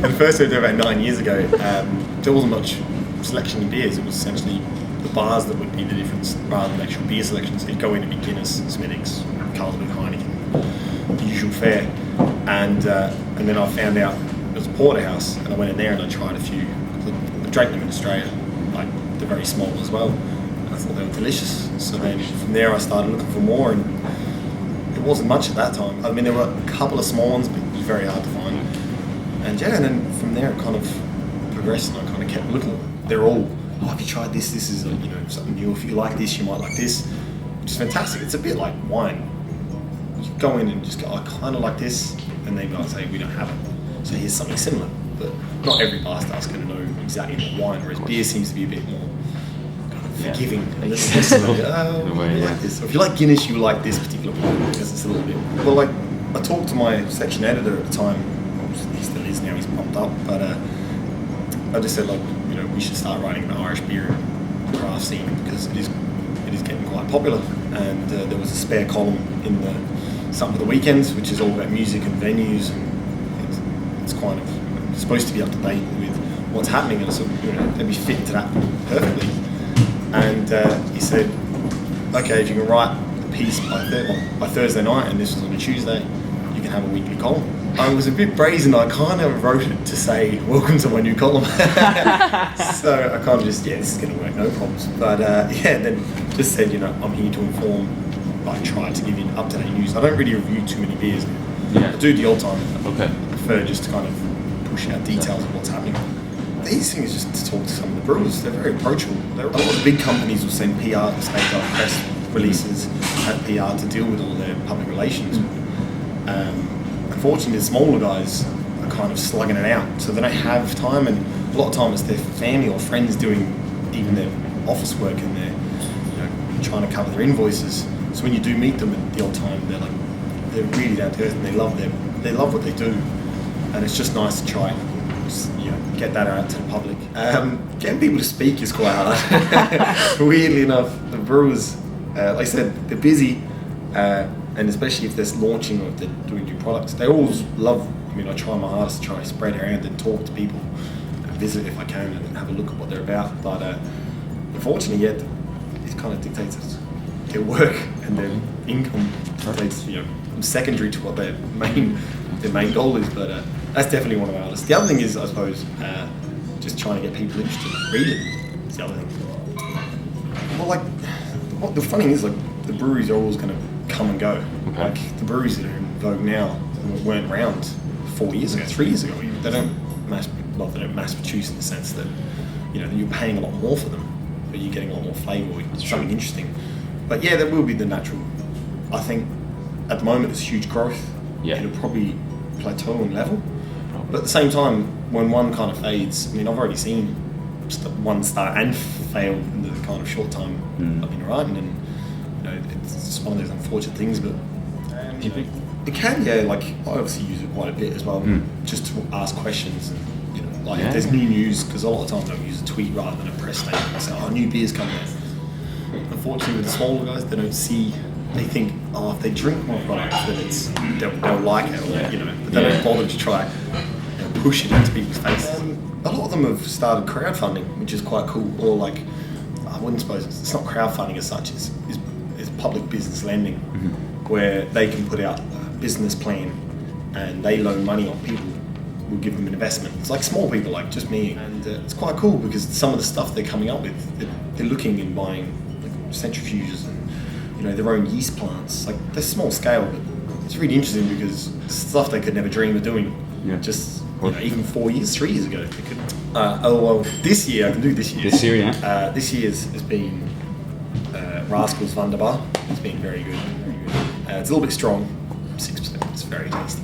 the first time I did about 9 years ago, there wasn't much selection in beers. It was essentially the bars that would be the difference rather than actual beer selection. So you'd go in and be Guinness, Smithwick's, Carlsberg, Heineken, the usual fare. And then I found out it was a porterhouse, and I went in there and I tried a few. I drank them in Australia, like they're very small as well. And I thought they were delicious. So then from there I started looking for more, and it wasn't much at that time. I mean, there were a couple of small ones, but it was very hard to find. And and then from there it kind of progressed, and I kind of kept looking. They're all, oh, have you tried this? This is something new. If you like this, you might like this, which is fantastic. It's a bit like wine. You go in and just go, I kind of like this, and they might say we don't have it. So here's something similar, but not every bar star's going to know exactly what wine. Whereas beer seems to be a bit more kind of forgiving. A little less like, you like this. Or if you like Guinness, you like this particular wine because it's a little bit. Well, like I talked to my section editor at the time. He still is now. He's popped up, but I just said we should start writing about Irish beer and craft scene because it is getting quite popular. And there was a spare column in the Something for the Weekends, which is all about music and venues, and it's kind of supposed to be up to date with what's happening, and so they'd be fit to that perfectly. And he said, okay, if you can write the piece by Thursday night, and this was on a Tuesday, you can have a weekly column. I was a bit brazen. I kind of wrote it to say, welcome to my new column. So I kind of just, this is going to work, no problems. But then just said, I'm here to inform, try to give you up-to-date news. I don't really review too many beers. I do the old time. Okay. I prefer just to kind of push out details of what's happening. The easiest thing is just to talk to some of the brewers. They're very approachable. A lot of big companies will send PR, state press releases, have PR to deal with all their public relations. Unfortunately, the smaller guys are kind of slugging it out, so they don't have time, and a lot of time it's their family or friends doing even their office work, and they're trying to cover their invoices. So when you do meet them at the old time, they're really down to earth, and they love what they do, and it's just nice to try get that out to the public. Getting people to speak is quite hard. Weirdly enough, the brewers, like I said, they're busy. And especially if they're launching or if they're doing new products, they always love. I try my hardest to try to spread around and talk to people, and visit if I can, and have a look at what they're about. But unfortunately, it kind of dictates their work and their income. Dictates, secondary to what their main goal is. But that's definitely one of our lists. The other thing is, I suppose, just trying to get people interested in reading. It's the other thing. Well, the funny thing is, the breweries are always going to come and go. Okay. Like the breweries that are in vogue now weren't around 4 years ago, 3 years ago. They don't mass produce in the sense that you're paying a lot more for them, but you're getting a lot more flavour, something interesting. But there will be the natural. I think at the moment there's huge growth. It'll probably plateau and level. But at the same time, when one kind of fades, I've already seen one start and fail in the kind of short time I've been writing, and it's one of those unfortunate things, but it can, I obviously use it quite a bit as well, just to ask questions, and if there's new news, because a lot of times I'll use a tweet rather than a press statement, so new beer's coming out. Unfortunately with the smaller guys, they don't see, they think, if they drink my product, that they'll like it, but they don't bother to try push it into people's faces. A lot of them have started crowdfunding, which is quite cool, or I wouldn't suppose it's not crowdfunding as such, it's public business lending, where they can put out a business plan and they loan money on people, will give them an investment. It's like small people like just me, and it's quite cool because some of the stuff they're coming up with, they're looking and buying centrifuges and their own yeast plants. They're small scale, but it's really interesting because it's stuff they could never dream of doing. Even 3 years ago they could. This year I can do this year. This year, this year's has been Rascals Wunderbar. It's been very good. It's a little bit strong, 6%. It's very tasty.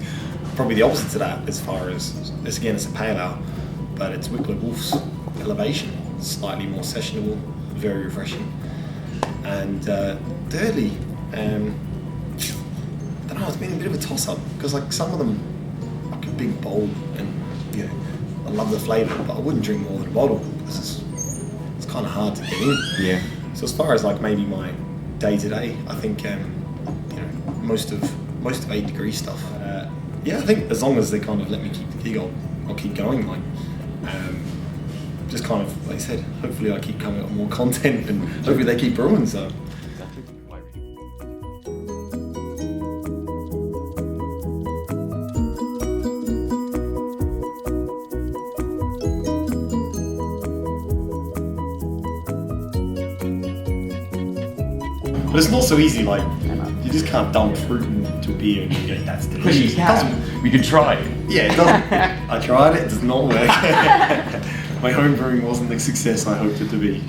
Probably the opposite to that, as far as again, it's a pale ale, but it's Wicklow Wolf's Elevation. It's slightly more sessionable, very refreshing. And thirdly, I don't know. It's been a bit of a toss-up because some of them a big bowl, and I love the flavour, but I wouldn't drink more than a bottle because it's kind of hard to get in. So as far as maybe my day-to-day, I think most of 8 degree stuff. I think as long as they kind of let me keep the gig I'll keep going. Like, just kind of, like I said, hopefully I keep coming up with more content, and hopefully they keep brewing. So. But it's not so easy, like, you just can't dump fruit into a beer and you go, that's delicious. We could try. Yeah, it doesn't. I tried it, it does not work. My home brewing wasn't the success I hoped it to be.